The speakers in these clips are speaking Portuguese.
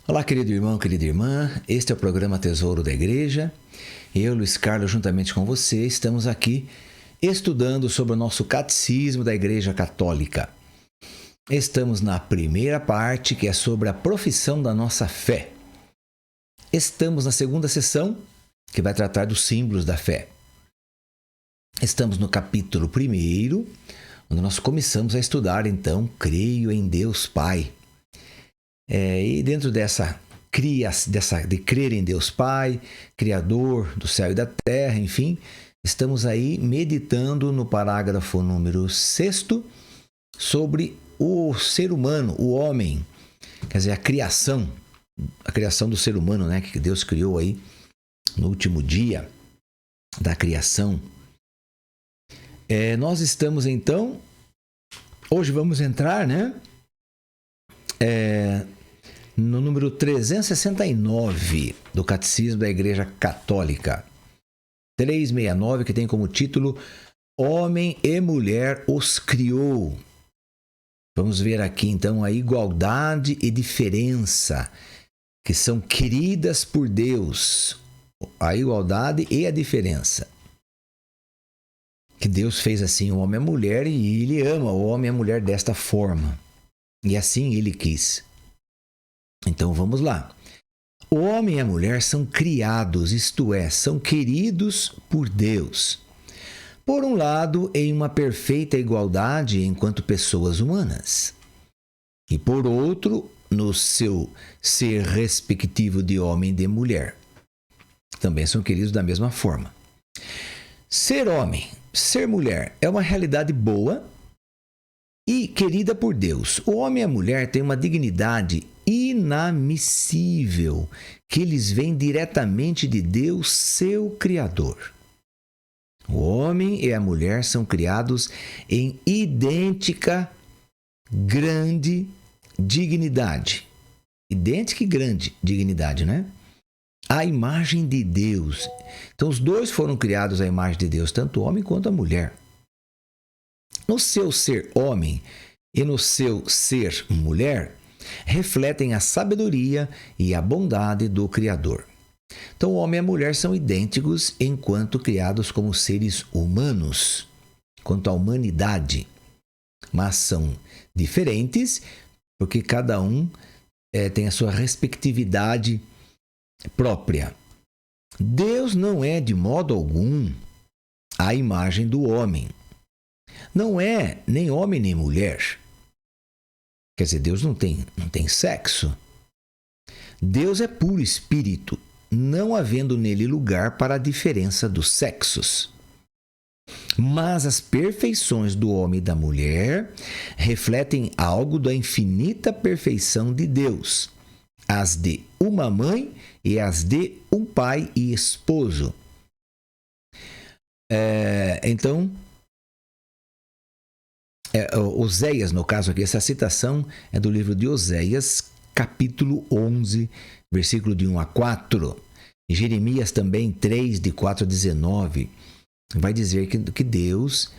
Olá, querido irmão, querida irmã. Este é o programa Tesouro da Igreja. Eu, Luiz Carlos, juntamente com você, estamos aqui estudando sobre o nosso Catecismo da Igreja Católica. Estamos na primeira parte, que é sobre a profissão da nossa fé. Estamos na segunda sessão, que vai tratar dos símbolos da fé. Estamos no capítulo 1, onde nós começamos a estudar, então, creio em Deus Pai. E dentro de crer em Deus Pai, Criador do céu e da terra, enfim, estamos aí meditando no parágrafo número 6 sobre o ser humano, o homem, quer dizer, a criação do ser humano, né, que Deus criou aí no último dia da criação. Nós estamos então, hoje vamos entrar, né, no número 369 do Catecismo da Igreja Católica. 369, que tem como título Homem e Mulher os criou. Vamos ver aqui então a igualdade e diferença que são queridas por Deus. A igualdade e a diferença. Que Deus fez assim o homem e a mulher e Ele ama o homem e a mulher desta forma. E assim Ele quis. Então vamos lá. O homem e a mulher são criados, isto é, são queridos por Deus. Por um lado, em uma perfeita igualdade enquanto pessoas humanas. E por outro, no seu ser respectivo de homem e de mulher. Também são queridos da mesma forma. Ser homem, ser mulher é uma realidade boa e querida por Deus. O homem e a mulher têm uma dignidade inadmissível que eles vêm diretamente de Deus, seu Criador. O homem e a mulher são criados em idêntica grande dignidade. Idêntica e grande dignidade, né? A imagem de Deus. Então, os dois foram criados à imagem de Deus, tanto o homem quanto a mulher. No seu ser homem e no seu ser mulher, refletem a sabedoria e a bondade do Criador. Então, o homem e a mulher são idênticos enquanto criados como seres humanos, quanto à humanidade, mas são diferentes porque cada um tem a sua respectividade própria. Deus não é de modo algum a imagem do homem. Não é nem homem nem mulher. Quer dizer, Deus não tem sexo. Deus é puro espírito, não havendo nele lugar para a diferença dos sexos. Mas as perfeições do homem e da mulher refletem algo da infinita perfeição de Deus, as de uma mãe e as de um pai e esposo. Então, Oséias, no caso aqui, essa citação é do livro de Oséias, capítulo 11, versículo de 1 a 4. E Jeremias também 3, de 4 a 19, vai dizer que Deus,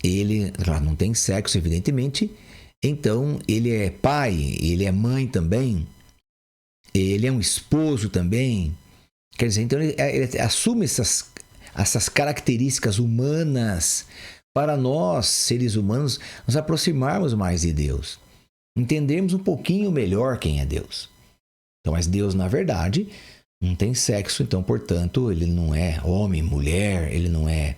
ele não tem sexo, evidentemente, então ele é pai, ele é mãe também, ele é um esposo também. Quer dizer, então ele assume essas características humanas para nós, seres humanos, nos aproximarmos mais de Deus. Entendermos um pouquinho melhor quem é Deus. Então, mas Deus, na verdade, não tem sexo, então, portanto, ele não é homem, mulher, ele não é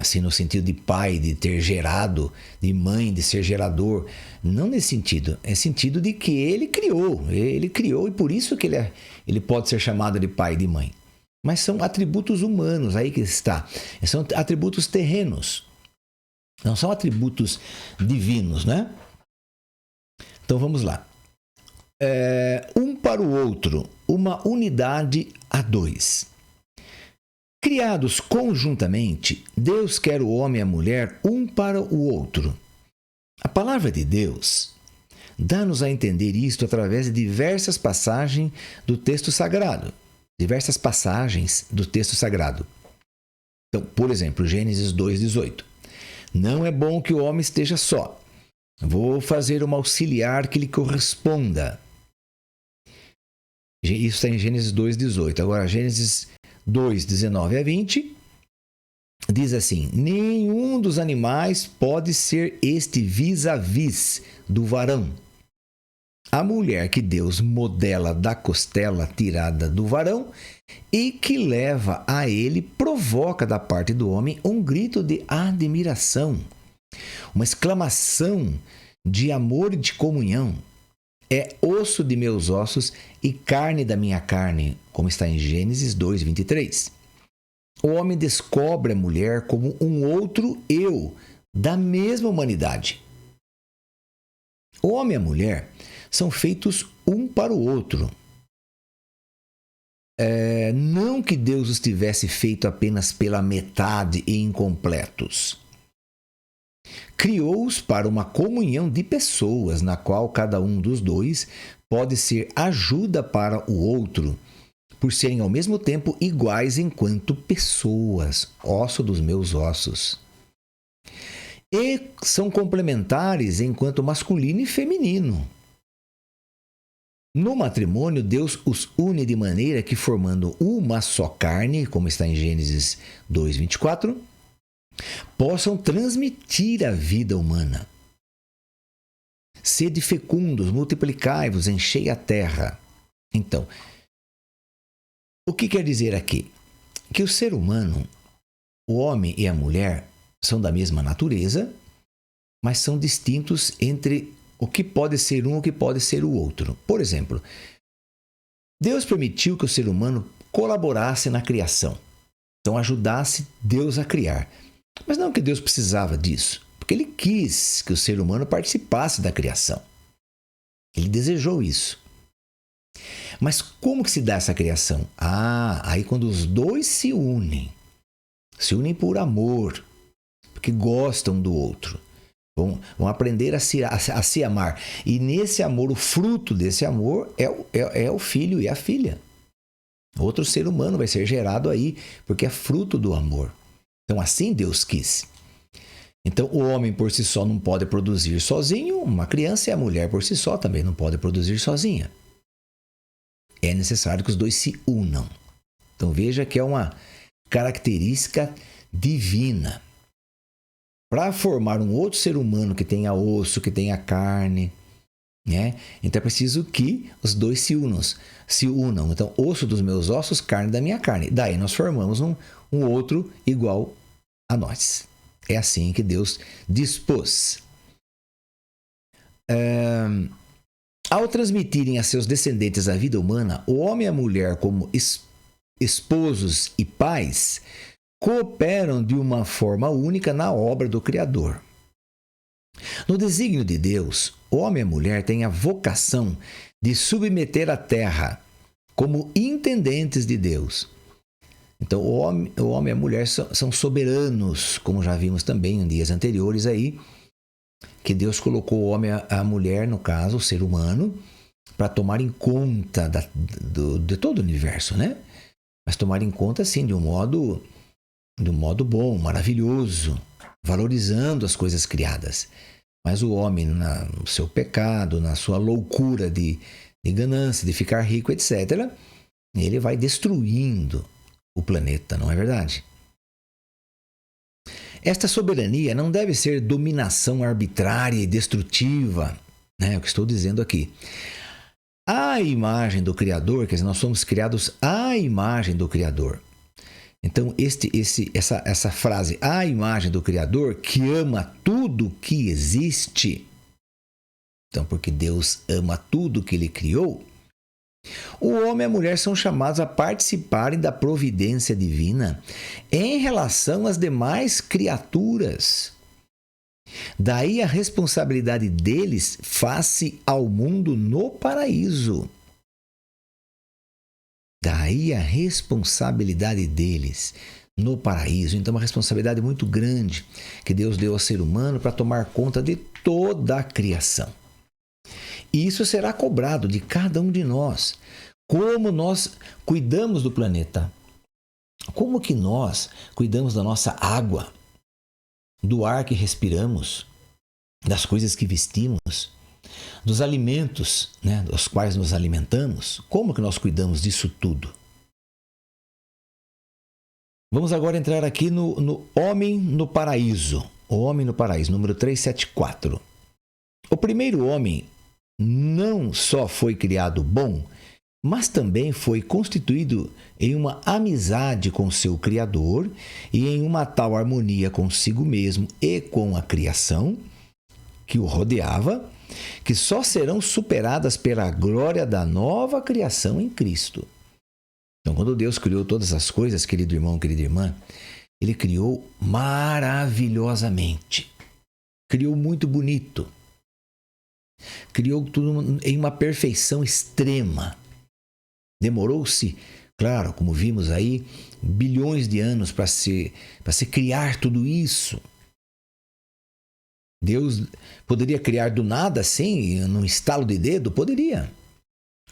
assim no sentido de pai, de ter gerado, de mãe, de ser gerador. Não nesse sentido. É sentido de que ele criou e por isso que ele pode ser chamado de pai e de mãe. Mas são atributos humanos, aí que está. São atributos terrenos. Não são atributos divinos, né? Então vamos lá. Um para o outro, uma unidade a dois. Criados conjuntamente, Deus quer o homem e a mulher um para o outro. A palavra de Deus dá-nos a entender isto através de diversas passagens do texto sagrado. Então, por exemplo, Gênesis 2:18. Não é bom que o homem esteja só. Vou fazer uma auxiliar que lhe corresponda. Isso está em Gênesis 2:18. Agora, Gênesis 2:19-20 diz assim: nenhum dos animais pode ser este vis-a-vis do varão. A mulher que Deus modela da costela tirada do varão e que leva a ele provoca da parte do homem um grito de admiração, uma exclamação de amor e de comunhão. É osso de meus ossos e carne da minha carne, como está em Gênesis 2:23. O homem descobre a mulher como um outro eu, da mesma humanidade. O homem e a mulher são feitos um para o outro. Não que Deus os tivesse feito apenas pela metade e incompletos. Criou-os para uma comunhão de pessoas, na qual cada um dos dois pode ser ajuda para o outro, por serem ao mesmo tempo iguais enquanto pessoas, osso dos meus ossos. E são complementares enquanto masculino e feminino. No matrimônio, Deus os une de maneira que, formando uma só carne, como está em Gênesis 2:24, possam transmitir a vida humana. Sede fecundos, multiplicai-vos, enchei a terra. Então, o que quer dizer aqui? Que o ser humano, o homem e a mulher, são da mesma natureza, mas são distintos entre o que pode ser um e o que pode ser o outro. Por exemplo, Deus permitiu que o ser humano colaborasse na criação. Então, ajudasse Deus a criar. Mas não que Deus precisava disso, porque Ele quis que o ser humano participasse da criação. Ele desejou isso. Mas como que se dá essa criação? Aí quando os dois se unem por amor, porque gostam do outro, vão aprender a se amar. E nesse amor, o fruto desse amor é o filho e a filha. Outro ser humano vai ser gerado aí, porque é fruto do amor. Então, assim Deus quis. Então, o homem por si só não pode produzir sozinho uma criança e a mulher por si só também não pode produzir sozinha. É necessário que os dois se unam. Então, veja que é uma característica divina. Para formar um outro ser humano que tenha osso, que tenha carne, né? Então, é preciso que os dois se unam. Então, osso dos meus ossos, carne da minha carne. Daí nós formamos um outro igual a nós. É assim que Deus dispôs. Ao transmitirem a seus descendentes a vida humana, o homem e a mulher, como esposos e pais, cooperam de uma forma única na obra do Criador. No desígnio de Deus, o homem e a mulher têm a vocação de submeter a terra como intendentes de Deus. Então, o homem e a mulher são soberanos, como já vimos também em dias anteriores aí, que Deus colocou o homem e a mulher, no caso, o ser humano, para tomar em conta de todo o universo, né? Mas tomar em conta, assim, de um modo bom, maravilhoso, valorizando as coisas criadas. Mas o homem, no seu pecado, na sua loucura de ganância, de ficar rico, etc., ele vai destruindo o planeta, não é verdade? Esta soberania não deve ser dominação arbitrária e destrutiva, né? É o que estou dizendo aqui. A imagem do Criador, quer dizer, nós somos criados à imagem do Criador. Então, essa frase, a imagem do Criador, que ama tudo que existe. Então, porque Deus ama tudo que Ele criou, o homem e a mulher são chamados a participarem da providência divina em relação às demais criaturas. Daí a responsabilidade deles face ao mundo no paraíso. Daí a responsabilidade deles no paraíso. Então, uma responsabilidade muito grande que Deus deu ao ser humano para tomar conta de toda a criação. E isso será cobrado de cada um de nós. Como nós cuidamos do planeta? Como que nós cuidamos da nossa água, do ar que respiramos? das coisas que vestimos, dos alimentos, né, dos quais nos alimentamos. Como que nós cuidamos disso tudo? Vamos agora entrar aqui no Homem no Paraíso. O Homem no Paraíso, número 374. O primeiro homem não só foi criado bom, mas também foi constituído em uma amizade com seu Criador e em uma tal harmonia consigo mesmo e com a criação que o rodeava, que só serão superadas pela glória da nova criação em Cristo. Então, quando Deus criou todas as coisas, querido irmão, querida irmã, Ele criou maravilhosamente. Criou muito bonito. Criou tudo em uma perfeição extrema. Demorou-se, claro, como vimos aí, bilhões de anos para se criar tudo isso. Deus poderia criar do nada assim, num estalo de dedo? Poderia.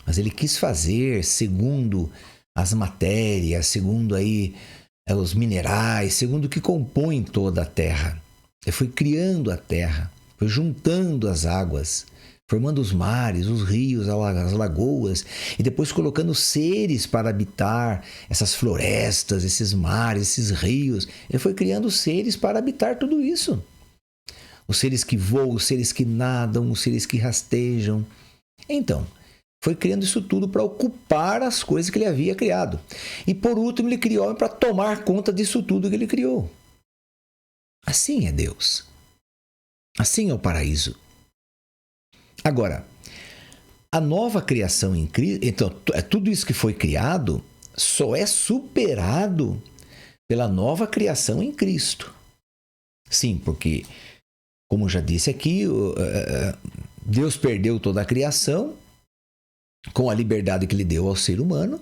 Mas Ele quis fazer segundo as matérias, segundo aí os minerais, segundo o que compõe toda a terra. Ele foi criando a terra, foi juntando as águas, formando os mares, os rios, as lagoas, e depois colocando seres para habitar essas florestas, esses mares, esses rios. Ele foi criando seres para habitar tudo isso. Os seres que voam, os seres que nadam, os seres que rastejam. Então, foi criando isso tudo para ocupar as coisas que ele havia criado. E por último, ele criou homem para tomar conta disso tudo que ele criou. Assim é Deus. Assim é o paraíso. Agora, a nova criação em Cristo, então, tudo isso que foi criado só é superado pela nova criação em Cristo. Sim, porque, como já disse aqui, Deus perdeu toda a criação com a liberdade que ele deu ao ser humano,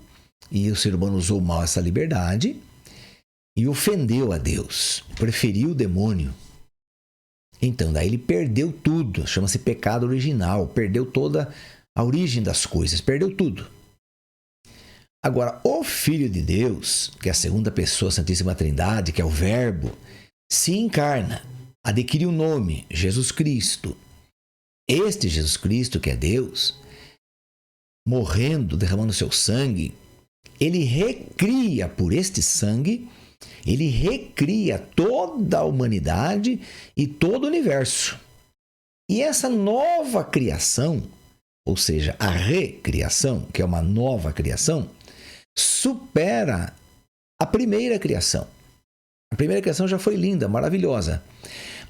e o ser humano usou mal essa liberdade e ofendeu a Deus, preferiu o demônio. Então, daí ele perdeu tudo, chama-se pecado original, perdeu toda a origem das coisas, perdeu tudo. Agora, o Filho de Deus, que é a segunda pessoa, a Santíssima Trindade, que é o Verbo, se encarna, adquire o nome, Jesus Cristo. Este Jesus Cristo, que é Deus, morrendo, derramando seu sangue, ele recria por este sangue, ele recria toda a humanidade e todo o universo. E essa nova criação, ou seja, a recriação, que é uma nova criação, supera a primeira criação. A primeira criação já foi linda, maravilhosa.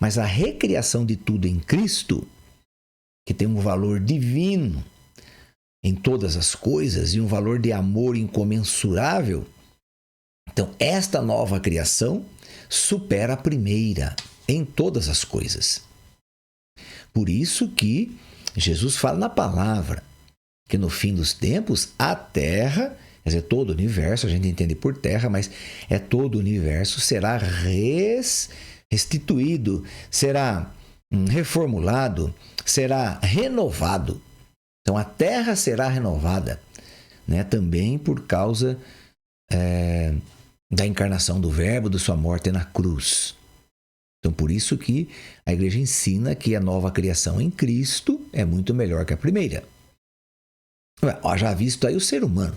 Mas a recriação de tudo em Cristo, que tem um valor divino em todas as coisas e um valor de amor incomensurável, então esta nova criação supera a primeira em todas as coisas. Por isso que Jesus fala na palavra que no fim dos tempos a terra, quer dizer, todo o universo, a gente entende por terra, mas é todo o universo, será restituído, será reformulado, será renovado. Então a terra será renovada, né? Também por causa da encarnação do Verbo, de sua morte na cruz. Então por isso que a igreja ensina que a nova criação em Cristo é muito melhor que a primeira. Já visto aí o ser humano.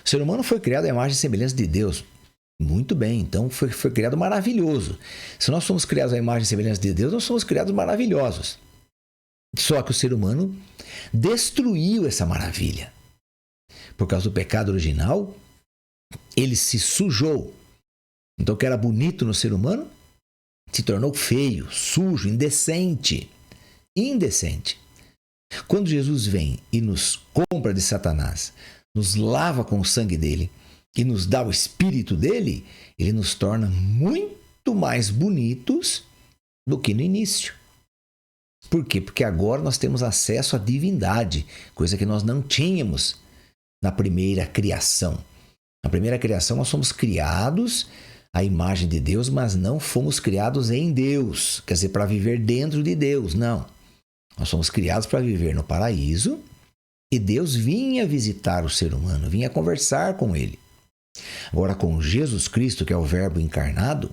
O ser humano foi criado à imagem e semelhança de Deus. Muito bem, então foi criado maravilhoso. Se nós somos criados à imagem e semelhança de Deus, nós somos criados maravilhosos. Só que o ser humano destruiu essa maravilha. Por causa do pecado original, ele se sujou. Então o que era bonito no ser humano se tornou feio, sujo, indecente. Indecente. Quando Jesus vem e nos compra de Satanás, nos lava com o sangue dele e nos dá o espírito dele, ele nos torna muito mais bonitos do que no início. Por quê? Porque agora nós temos acesso à divindade, coisa que nós não tínhamos na primeira criação. Na primeira criação nós somos criados à imagem de Deus, mas não fomos criados em Deus, quer dizer, para viver dentro de Deus, não. Nós somos criados para viver no paraíso e Deus vinha visitar o ser humano, vinha conversar com ele. Agora, com Jesus Cristo, que é o Verbo encarnado,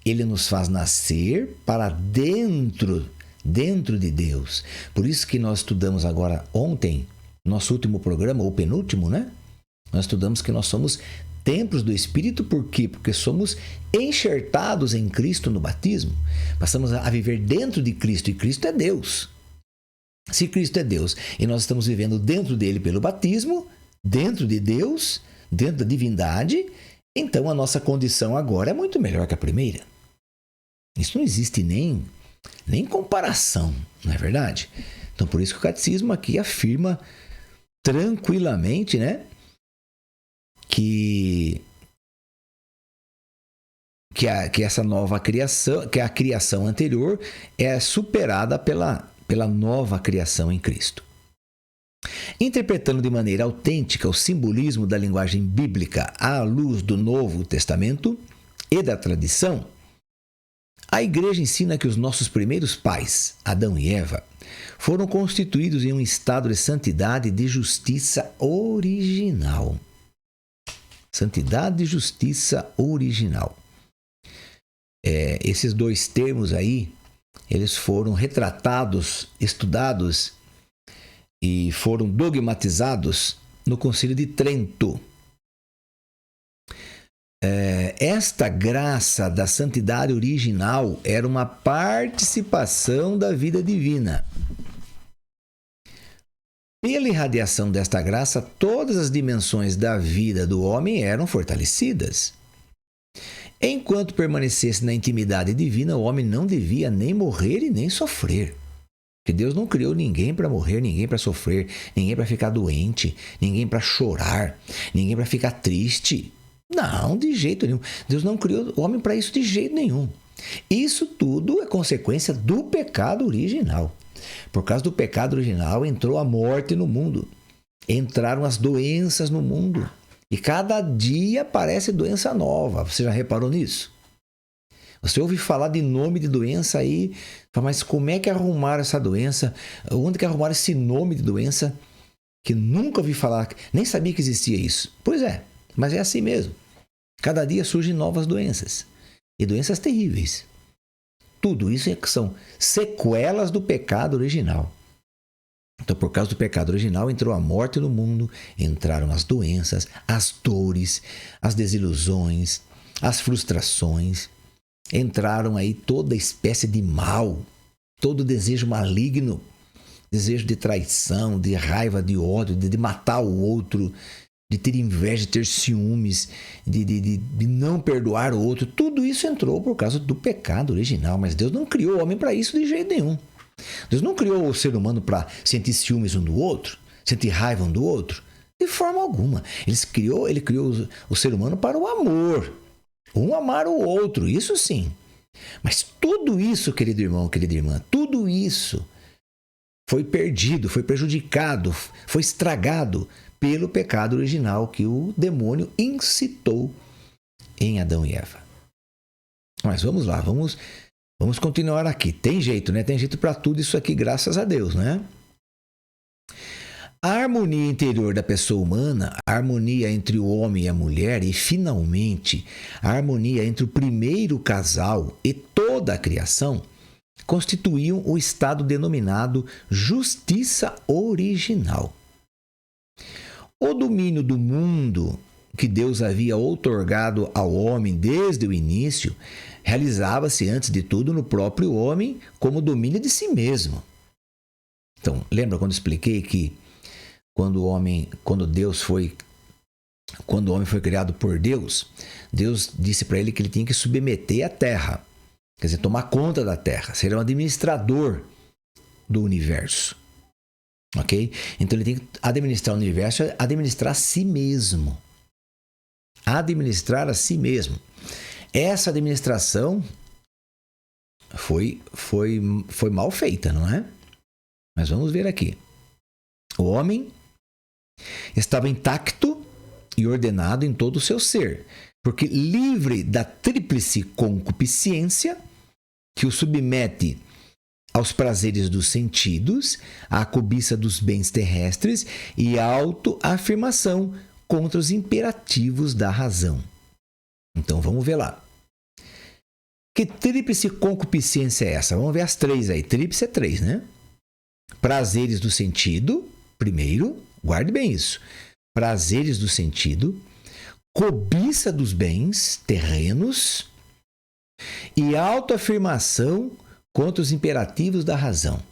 Ele nos faz nascer para dentro de Deus. Por isso que nós estudamos agora ontem, nosso último programa, ou penúltimo, né? Nós estudamos que nós somos templos do Espírito. Por quê? Porque somos enxertados em Cristo no batismo. Passamos a viver dentro de Cristo, e Cristo é Deus. Se Cristo é Deus e nós estamos vivendo dentro dele pelo batismo, dentro de Deus, dentro da divindade, então a nossa condição agora é muito melhor que a primeira. Isso não existe nem comparação, não é verdade? Então, por isso que o catecismo aqui afirma tranquilamente, né, que essa nova criação, que a criação anterior é superada pela nova criação em Cristo. Interpretando de maneira autêntica o simbolismo da linguagem bíblica à luz do Novo Testamento e da tradição, a Igreja ensina que os nossos primeiros pais, Adão e Eva, foram constituídos em um estado de santidade e de justiça original. Santidade e justiça original. Esses dois termos aí, eles foram retratados, estudados e foram dogmatizados no Concílio de Trento. Esta graça da santidade original era uma participação da vida divina. Pela irradiação desta graça, todas as dimensões da vida do homem eram fortalecidas. Enquanto permanecesse na intimidade divina, o homem não devia nem morrer e nem sofrer. Porque Deus não criou ninguém para morrer, ninguém para sofrer, ninguém para ficar doente, ninguém para chorar, ninguém para ficar triste. Não, de jeito nenhum. Deus não criou o homem para isso de jeito nenhum. Isso tudo é consequência do pecado original. Por causa do pecado original, entrou a morte no mundo. Entraram as doenças no mundo. E cada dia aparece doença nova. Você já reparou nisso? Você ouve falar de nome de doença aí, mas como é que arrumaram essa doença? Onde que arrumaram esse nome de doença que nunca ouvi falar, nem sabia que existia isso? Pois é, mas é assim mesmo. Cada dia surgem novas doenças, e doenças terríveis. Tudo isso são sequelas do pecado original. Então, por causa do pecado original, entrou a morte no mundo, entraram as doenças, as dores, as desilusões, as frustrações. Entraram aí toda espécie de mal, todo desejo maligno, desejo de traição, de raiva, de ódio, de matar o outro, de ter inveja, de ter ciúmes, de não perdoar o outro. Tudo isso entrou por causa do pecado original, mas Deus não criou o homem para isso de jeito nenhum. Deus não criou o ser humano para sentir ciúmes um do outro, sentir raiva um do outro, de forma alguma. Ele criou o ser humano para o amor. Um amar o outro, isso sim. Mas tudo isso, querido irmão, querida irmã, tudo isso foi perdido, foi prejudicado, foi estragado pelo pecado original que o demônio incitou em Adão e Eva. Mas vamos lá, vamos continuar aqui. Tem jeito, né? Tem jeito para tudo isso aqui, graças a Deus, né? A harmonia interior da pessoa humana, a harmonia entre o homem e a mulher e, finalmente, a harmonia entre o primeiro casal e toda a criação constituíam o estado denominado justiça original. O domínio do mundo que Deus havia outorgado ao homem desde o início realizava-se, antes de tudo, no próprio homem como domínio de si mesmo. Então, lembra quando expliquei que quando o homem foi criado por Deus, Deus disse para ele que ele tinha que submeter a terra, quer dizer, tomar conta da terra, ser um administrador do universo. Ok? Então ele tem que administrar o universo, administrar a si mesmo. Administrar a si mesmo. Essa administração foi mal feita, não é? Mas vamos ver aqui. O homem estava intacto e ordenado em todo o seu ser, porque livre da tríplice concupiscência que o submete aos prazeres dos sentidos, à cobiça dos bens terrestres e à autoafirmação contra os imperativos da razão. Então vamos ver lá. Que tríplice concupiscência é essa? Vamos ver as três aí. Tríplice é três, né? Prazeres do sentido, primeiro, guarde bem isso. Prazeres do sentido, cobiça dos bens terrenos e autoafirmação contra os imperativos da razão.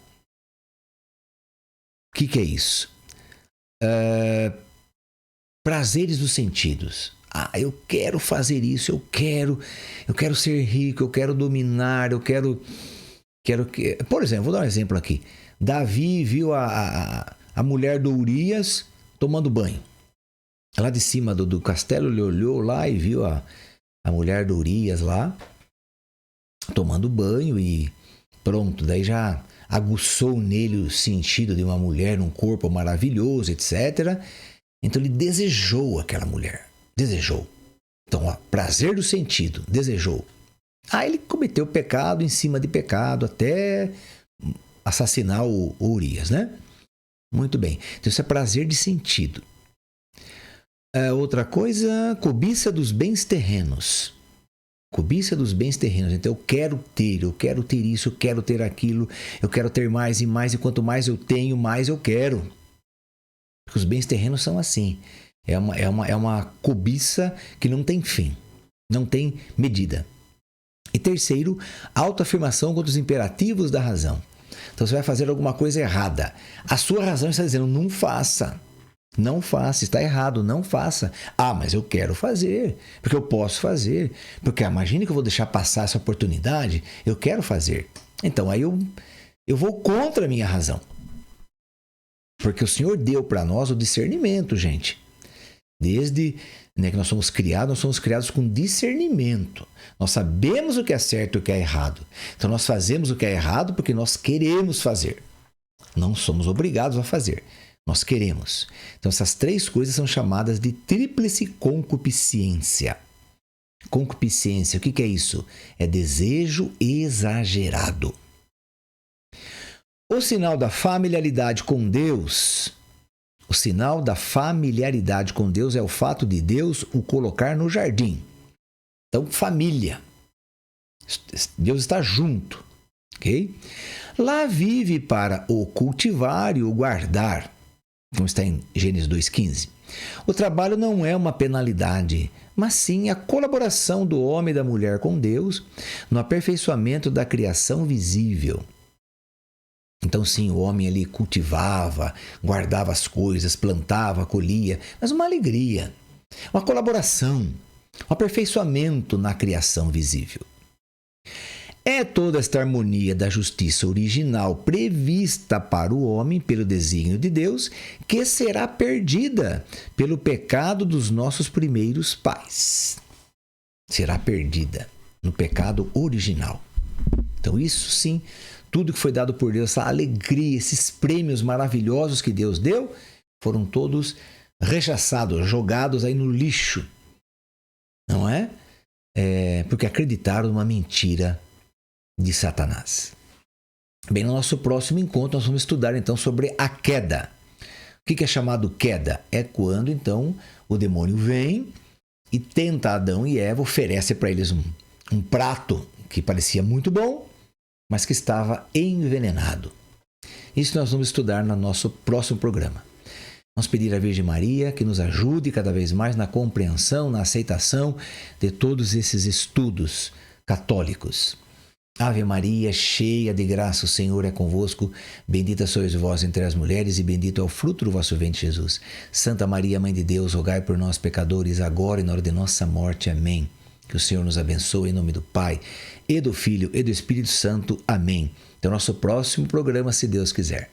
O que é isso? Prazeres dos sentidos. Eu quero fazer isso, eu quero ser rico, eu quero dominar, eu quero que... Por exemplo, vou dar um exemplo aqui. Davi viu a mulher do Urias tomando banho. Lá de cima do castelo, ele olhou lá e viu a mulher do Urias lá tomando banho e pronto, daí já aguçou nele o sentido de uma mulher num corpo maravilhoso, etc. Então ele desejou aquela mulher. Desejou. Então, prazer do sentido. Desejou. Ele cometeu pecado em cima de pecado até assassinar o Urias, né? Muito bem. Então isso é prazer de sentido. Outra coisa, cobiça dos bens terrenos. Cobiça dos bens terrenos. Então eu quero ter isso, eu quero ter aquilo, eu quero ter mais e mais, e quanto mais eu tenho, mais eu quero. Porque os bens terrenos são assim. É uma cobiça que não tem fim, não tem medida. E terceiro, autoafirmação contra os imperativos da razão. Então você vai fazer alguma coisa errada. A sua razão está dizendo, não faça. Não faça, está errado, não faça. Mas eu quero fazer, porque eu posso fazer. Porque imagine que eu vou deixar passar essa oportunidade, eu quero fazer. Então aí eu vou contra a minha razão. Porque o Senhor deu para nós o discernimento, gente. Desde que nós somos criados com discernimento. Nós sabemos o que é certo e o que é errado. Então nós fazemos o que é errado porque nós queremos fazer. Não somos obrigados a fazer. Nós queremos. Então essas três coisas são chamadas de tríplice concupiscência. Concupiscência, o que é isso? É desejo exagerado. O sinal da familiaridade com Deus... O sinal da familiaridade com Deus é o fato de Deus o colocar no jardim. Então, família. Deus está junto, ok? Lá vive para o cultivar e o guardar, como está em Gênesis 2,15. O trabalho não é uma penalidade, mas sim a colaboração do homem e da mulher com Deus no aperfeiçoamento da criação visível. Então sim, o homem ali cultivava, guardava as coisas, plantava, colhia, mas uma alegria, uma colaboração, um aperfeiçoamento na criação visível. É toda esta harmonia da justiça original prevista para o homem pelo desígnio de Deus que será perdida pelo pecado dos nossos primeiros pais. Será perdida no pecado original. Então isso sim... Tudo que foi dado por Deus, essa alegria, esses prêmios maravilhosos que Deus deu, foram todos rechaçados, jogados aí no lixo. Não é? Porque acreditaram numa mentira de Satanás. Bem, no nosso próximo encontro nós vamos estudar então sobre a queda. O que é chamado queda? É quando então o demônio vem e tenta Adão e Eva, oferece para eles um prato que parecia muito bom, mas que estava envenenado. Isso nós vamos estudar no nosso próximo programa. Vamos pedir à Virgem Maria que nos ajude cada vez mais na compreensão, na aceitação de todos esses estudos católicos. Ave Maria, cheia de graça, o Senhor é convosco. Bendita sois vós entre as mulheres e bendito é o fruto do vosso ventre, Jesus. Santa Maria, Mãe de Deus, rogai por nós, pecadores, agora e na hora de nossa morte. Amém. Que o Senhor nos abençoe em nome do Pai, e do Filho, e do Espírito Santo. Amém. Até o nosso próximo programa, se Deus quiser.